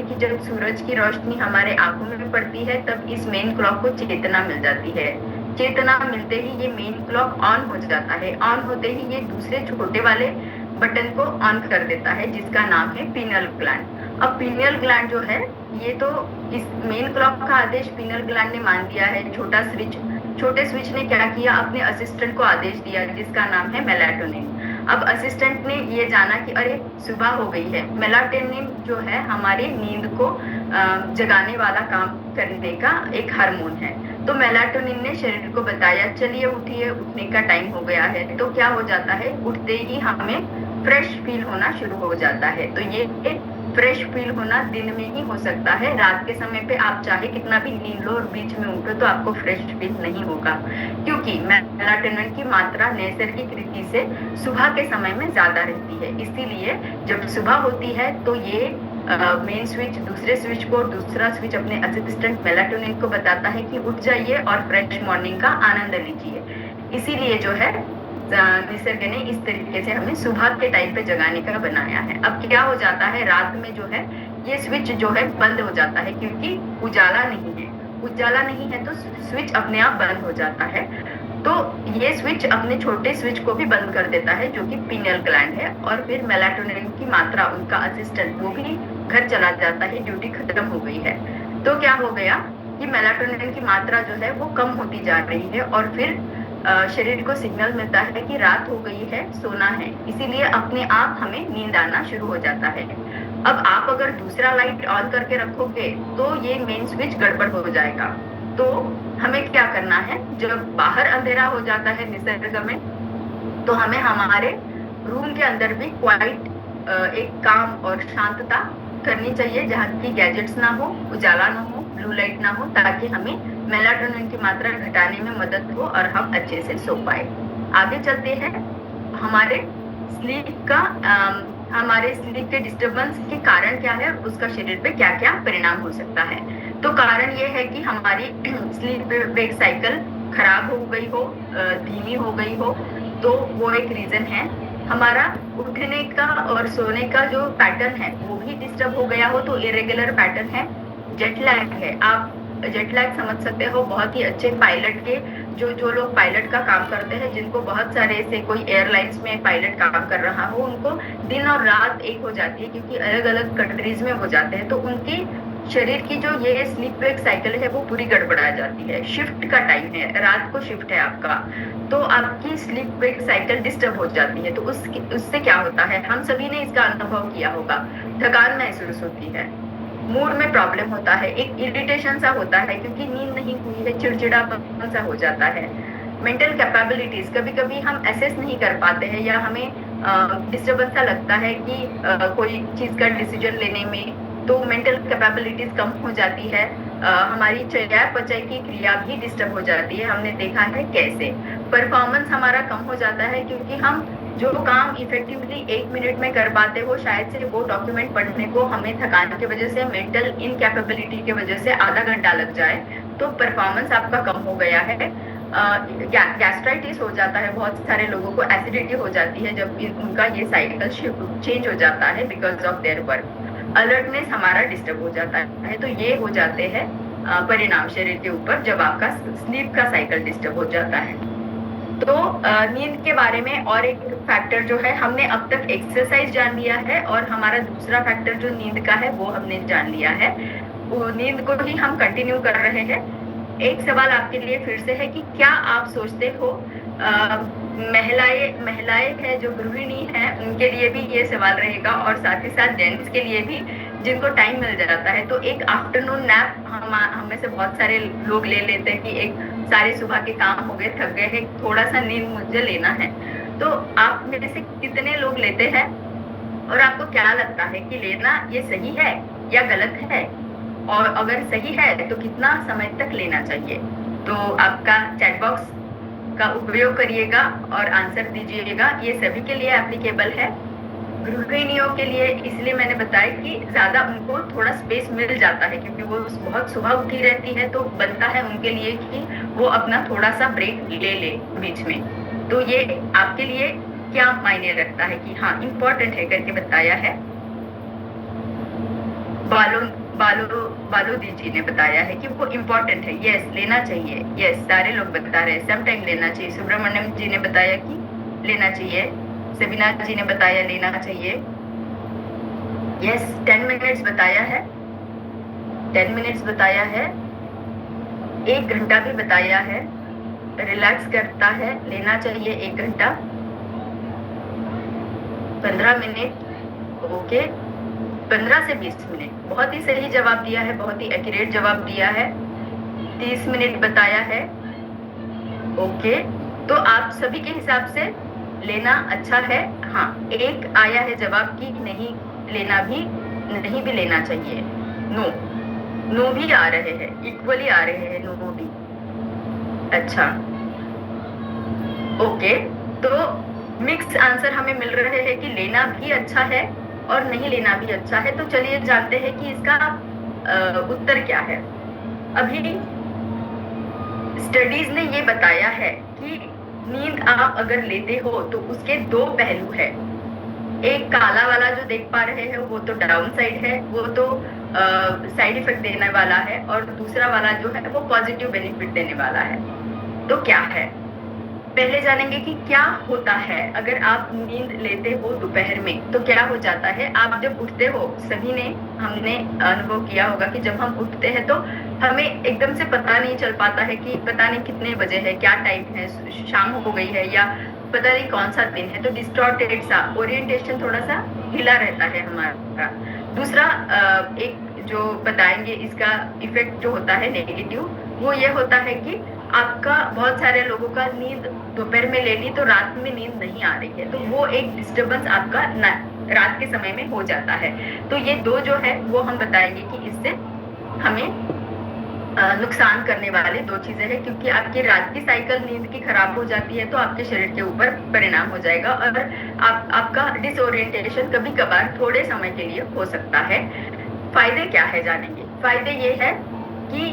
कि जब सूरज की रोशनी हमारे आंखों में पड़ती है तब इस मेन क्लॉक को चेतना मिल जाती है। चेतना मिलते ही ये मेन क्लॉक ऑन हो जाता है। ऑन होते ही ये दूसरे छोटे वाले बटन को ऑन कर देता है जिसका नाम है पीनियल ग्लैंड। अब पीनियल ग्लैंड जो है ये तो इस मेन क्लॉक का आदेश पीनियल ग्लैंड ने मान लिया है। छोटे स्विच ने क्या किया, अपने असिस्टेंट को आदेश दिया जिसका नाम है मेलाटोनिन। अब असिस्टेंट ने ये जाना कि अरे सुबह हो गई है। मेलाटोनिन जो है हमारी नींद को जगाने वाला काम करने का एक हार्मोन है। तो मेलाटोनिन ने शरीर को बताया चलिए उठिए, उठने का टाइम हो गया है। तो क्या हो जाता है, उठते ही हमें फ्रेश फील होना शुरू हो जाता है। तो ये फ्रेश फील होना दिन में ही हो सकता है। रात के समय पे आप चाहे कितना भी नींद लो और बीच में उठो तो आपको फ्रेश फील नहीं होगा, क्योंकि मेलाटोनिन की मात्रा नैसर्गिक रीति से सुबह के समय में ज्यादा रहती है। इसीलिए जब सुबह होती है तो ये मेन स्विच दूसरे स्विच को, दूसरा स्विच अपने असिस्टेंट मेलाटोनिन को बताता है कि उठ जाइए और फ्रेश मॉर्निंग का आनंद लीजिए। इसीलिए जो है निसर्ग ने इस तरीके से हमें सुबह के टाइम पे जगाने का बनाया है। अब क्या हो जाता है, रात में जो है ये स्विच जो है बंद हो जाता है क्योंकि उजाला नहीं है। उजाला नहीं है तो स्विच अपने आप बंद हो जाता है। तो ये स्विच अपने छोटे स्विच को भी बंद कर देता है जो कि पीनियल ग्लैंड है। और फिर मेलाटोनिन की मात्रा, उनका असिस्टेंट, वो भी घर चला जाता है, ड्यूटी खत्म हो गई है। तो क्या हो गया कि मेलाटोनिन की मात्रा जो है वो कम होती जा रही है और फिर शरीर को सिग्नल मिलता है कि रात हो गई है, सोना है। इसीलिए अपने आप हमें नींद आना शुरू हो जाता है। अब आप अगर दूसरा लाइट ऑन करके रखोगे तो ये मेन स्विच गड़बड़ हो जाएगा। तो हमें क्या करना है, जब बाहर अंधेरा हो जाता है निसर्ग में, तो हमें हमारे रूम के अंदर भी क्वाइट एक काम और शांतता करनी चाहिए जहाँ की गैजेट्स ना हो, उजाला ना हो, ब्लू लाइट ना हो, ताकि हमें मेलाटोनिन की मात्रा घटाने में मदद हो और हम अच्छे से सो पाए। आगे चलते हैं, हमारे स्लीप के डिस्टरबेंस के कारण क्या है, उसका शरीर पे क्या क्या परिणाम हो सकता है। तो कारण ये है कि हमारी स्लीप वेक साइकिल खराब हो गई हो, धीमी हो गई हो, तो वो एक रीजन है। हमारा उठने का और सोने का जो पैटर्न है वो भी डिस्टर्ब हो गया हो, तो इरेगुलर पैटर्न है। जेट लैग है, आप जेट लैग समझ सकते हो, बहुत ही अच्छे पायलट के जो लोग पायलट का काम करते हैं, जिनको बहुत सारे ऐसे कोई एयरलाइंस में पायलट काम कर रहा हो, उनको दिन और रात एक हो जाती है क्योंकि अलग अलग कंट्रीज में हो जाते हैं। तो उनकी शरीर की जो ये स्लीप वेक साइकिल है वो पूरी गड़बड़ा जाती है। शिफ्ट का टाइम है, रात को शिफ्ट है आपका, तो आपकी स्लीप वेक साइकिल डिस्टर्ब हो जाती है। तो उससे क्या होता है, हम सभी ने इसका अनुभव किया होगा, थकान महसूस होती है, मूड में प्रॉब्लम होता है, एक इरिटेशन सा होता है क्योंकि नींद नहीं हुई है, चिड़चिड़ापन सा हो जाता है। मेंटल कैपेबिलिटीज कभी कभी हम एसेस नहीं कर पाते हैं या हमें डिस्टर्बेंस सा लगता है कि कोई चीज का डिसीजन लेने में, तो मेंटल कैपेबिलिटीज कम हो जाती है। हमारी चयापचय की क्रिया भी डिस्टर्ब हो जाती है। हमने देखा है कैसे परफॉर्मेंस हमारा कम हो जाता है क्योंकि हम जो काम इफेक्टिवली 1 मिनट में कर पाते हो, शायद से वो डॉक्यूमेंट पढ़ने को हमें थकान की वजह से, मेंटल इनकैपेबिलिटी की वजह से आधा घंटा लग जाए, तो परफॉर्मेंस आपका कम हो गया है। गैस्ट्राइटिस हो जाता है, बहुत सारे लोगों को एसिडिटी हो जाती है जब उनका ये साइकिल चेंज हो जाता है because of their work. Alertness हमारा डिस्टर्ब हो जाता है। तो ये हो जाते हैं परिणाम शरीर के ऊपर जब आपका स्लीप का साइकिल डिस्टर्ब हो जाता है। तो नींद के बारे में और एक फैक्टर जो है, हमने अब तक एक्सरसाइज जान लिया है और हमारा दूसरा फैक्टर जो नींद का है वो हमने जान लिया है। वो नींद को ही हम कंटिन्यू कर रहे हैं। एक सवाल आपके लिए फिर से है कि क्या आप सोचते हो, महिलाएं है जो गृहिणी है उनके लिए भी ये सवाल रहेगा और साथ ही साथ जेंट्स के लिए भी, जिनको टाइम मिल जाता है, तो एक आफ्टरनून नैप हम में से बहुत सारे लोग ले लेते हैं कि एक सारे सुबह के काम हो गए, थक गए हैं, थोड़ा सा नींद मुझे लेना है। तो आप में से कितने लोग लेते हैं और आपको क्या लगता है कि लेना ये सही है या गलत है, और अगर सही है तो कितना समय तक लेना चाहिए? तो आपका चैट बॉक्स का उपयोग करिएगा और आंसर दीजिएगा। ये सभी के लिए एप्लीकेबल है, गृहिणियों के लिए इसलिए मैंने बताया कि ज्यादा उनको थोड़ा स्पेस मिल जाता है क्योंकि वो बहुत सुबह उठी रहती है, तो बनता है उनके लिए कि वो अपना थोड़ा सा ब्रेक ले ले बीच में। तो ये आपके लिए क्या मायने रखता है कि हाँ इम्पोर्टेंट है करके बताया है। बालो बालो बालोदी जी ने बताया है कि वो इम्पोर्टेंट है। यस, लेना चाहिए। यस, सारे लोग बता रहे हैं समटाइम लेना चाहिए। सुब्रमण्यम जी ने बताया कि लेना चाहिए। सबीना जी ने बताया लेना चाहिए। यस, 10 मिनट्स बताया है, 10 मिनट्स बताया है, 1 घंटा भी बताया है। रिलैक्स करता है, लेना चाहिए 1 घंटा, 15 मिनट। ओके, 15 से 20 मिनट। बहुत ही सही जवाब दिया है, बहुत ही एक्यूरेट जवाब दिया है। 30 मिनट बताया है। ओके, तो आप सभी के हिसाब से लेना अच्छा है। हाँ, एक आया है जवाब की नहीं लेना भी, नहीं भी लेना चाहिए। नो, नो भी आ रहे हैं, इक्वली आ रहे हैं नो भी। अच्छा, ओके, तो मिक्स आंसर हमें मिल रहे हैं कि लेना भी अच्छा है और नहीं लेना भी अच्छा है। तो चलिए जानते हैं कि इसका उत्तर क्या है। अभी स्टडीज ने ये बताया है कि नींद आप अगर लेते हो तो उसके 2 पहलू है। एक काला वाला जो देख पा रहे हैं वो तो डाउन साइड है, वो तो साइड इफेक्ट देने वाला है, और दूसरा वाला जो है वो पॉजिटिव बेनिफिट देने वाला है। तो क्या है, पहले जानेंगे कि क्या होता है अगर आप नींद लेते हो दोपहर में। तो क्या हो जाता है, आप जब उठते हो, सभी ने हमने अनुभव किया होगा कि जब हम उठते हैं तो हमें एकदम से पता नहीं चल पाता है कि पता नहीं कितने बजे है, क्या टाइम है, शाम हो गई है या पता नहीं कौन सा दिन है। तो डिस्टॉर्टेड सा ओरिएंटेशन थोड़ा सा हिला रहता है हमारा। दूसरा एक जो बताएंगे इसका इफेक्ट जो होता है नेगेटिव, वो ये होता है कि आपका, बहुत सारे लोगों का नींद दोपहर में ले ली तो रात में नींद नहीं आ रही है, तो वो एक डिस्टरबेंस आपका रात के समय में हो जाता है। तो ये 2 जो है वो हम बताएंगे कि इससे हमें नुकसान करने वाले 2 चीजें हैं, क्योंकि आपकी रात की साइकिल नींद की खराब हो जाती है तो आपके शरीर के ऊपर परिणाम हो जाएगा और आपका डिसओरिएंटेशन कभी कभार थोड़े समय के लिए हो सकता है। फायदे क्या है जानेंगे। फायदे ये है कि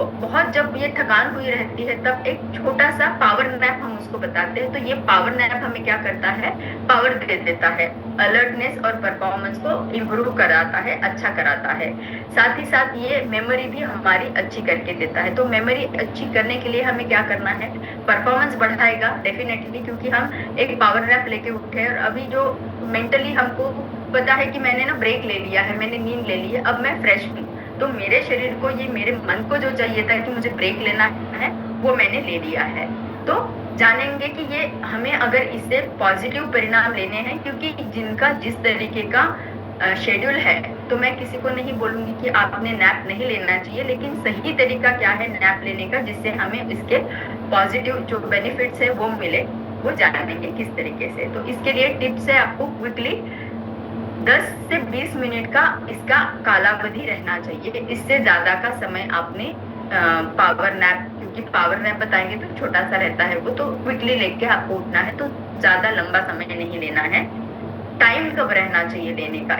बहुत जब ये थकान हुई रहती है तब एक छोटा सा पावर नैप हम उसको बताते हैं। तो ये पावर नैप हमें क्या करता है, पावर दे देता है, अलर्टनेस और परफॉर्मेंस को इम्प्रूव कराता है, अच्छा कराता है। साथ ही साथ ये मेमोरी भी हमारी अच्छी करके देता है। तो मेमोरी अच्छी करने के लिए हमें क्या करना है, परफॉर्मेंस बढ़ाएगा डेफिनेटली, क्योंकि हम एक पावर नैप लेके उठे और अभी जो मेंटली हमको पता है कि मैंने ना ब्रेक ले लिया है, मैंने नींद ले ली है, अब मैं फ्रेश हूँ। तो मेरे शरीर को, ये मेरे मन को जो चाहिए था कि मुझे ब्रेक लेना है, वो मैंने ले लिया है। तो जानेंगे कि ये हमें अगर इससे पॉजिटिव परिणाम लेने हैं, क्योंकि जिनका जिस तरीके का शेड्यूल है, तो मैं किसी को नहीं बोलूंगी कि आपने नैप नहीं लेना चाहिए, लेकिन सही तरीका क्या है नैप लेने का जिससे हमें इसके पॉजिटिव जो बेनिफिट्स है वो मिले, वो जानेंगे किस तरीके से। तो इसके लिए टिप्स है, आपको क्विकली 10 से 20 मिनट का इसका कालावधि रहना चाहिए। इससे ज्यादा का समय आपने पावर नैप, क्योंकि पावर नैप बताएंगे तो छोटा सा रहता है वो, तो क्विकली लेके आपको उठना है, तो ज्यादा लंबा समय नहीं लेना है। टाइम कब रहना चाहिए लेने का,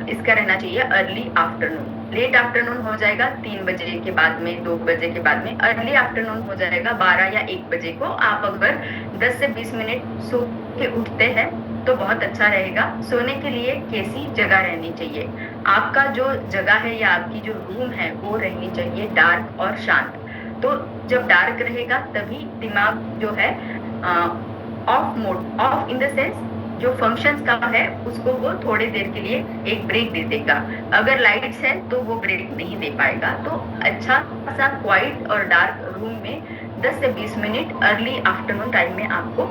इसका रहना चाहिए अर्ली आफ्टरनून। लेट आफ्टरनून हो जाएगा 3 बजे के बाद में, 2 बजे के बाद में। अर्ली आफ्टरनून हो जाएगा 12 या 1 बजे को। आप अगर 10 से 20 मिनट सो के उठते हैं तो बहुत अच्छा रहेगा। सोने के लिए कैसी जगह रहनी चाहिए, आपका जो जगह है या आपकी जो रूम है वो रहनी चाहिए डार्क और शांत। तो जब डार्क रहेगा तभी दिमाग जो है of mode, of in the sense जो फंक्शंस का है उसको वो थोड़ी देर के लिए एक ब्रेक दे देगा। अगर लाइट्स है तो वो ब्रेक नहीं दे पाएगा। तो अच्छा सा क्वाइट और डार्क रूम में 10 से 20 मिनट अर्ली आफ्टरनून टाइम में आपको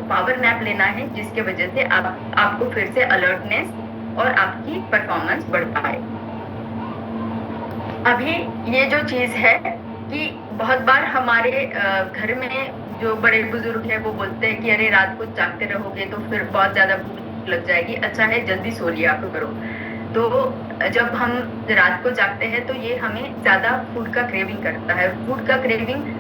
पावर नैप लेना है, जिसके वजह से आपको फिर से अलर्टनेस और आपकी परफॉर्मेंस बढ़ पाए। अभी ये जो चीज है कि बहुत बार हमारे घर में जो बड़े बुजुर्ग है वो बोलते हैं कि अरे रात को जागते रहोगे तो फिर बहुत ज्यादा भूख लग जाएगी, अच्छा है जल्दी सो लिया करो। तो जब हम रात को जागते हैं तो ये हमें ज्यादा फूड का क्रेविंग करता है। फूड का क्रेविंग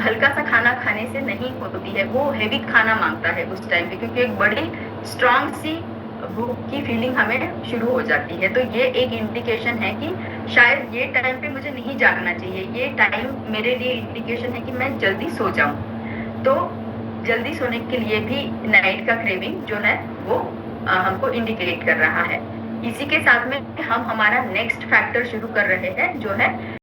हल्का सा खाना खाने से नहीं होती है, वो हेवी खाना मांगता है उस टाइम पे, क्योंकि एक बड़ी स्ट्रॉन्ग सी भूख की फीलिंग हमें शुरू हो जाती है। तो ये एक इंडिकेशन है कि शायद ये टाइम पे मुझे नहीं जागना चाहिए, ये टाइम मेरे लिए इंडिकेशन है कि मैं जल्दी सो जाऊं। तो जल्दी सोने के लिए भी नाइट का क्रेविंग जो है वो हमको इंडिकेट कर रहा है। इसी के साथ में हम हमारा नेक्स्ट फैक्टर शुरू कर रहे हैं, जो है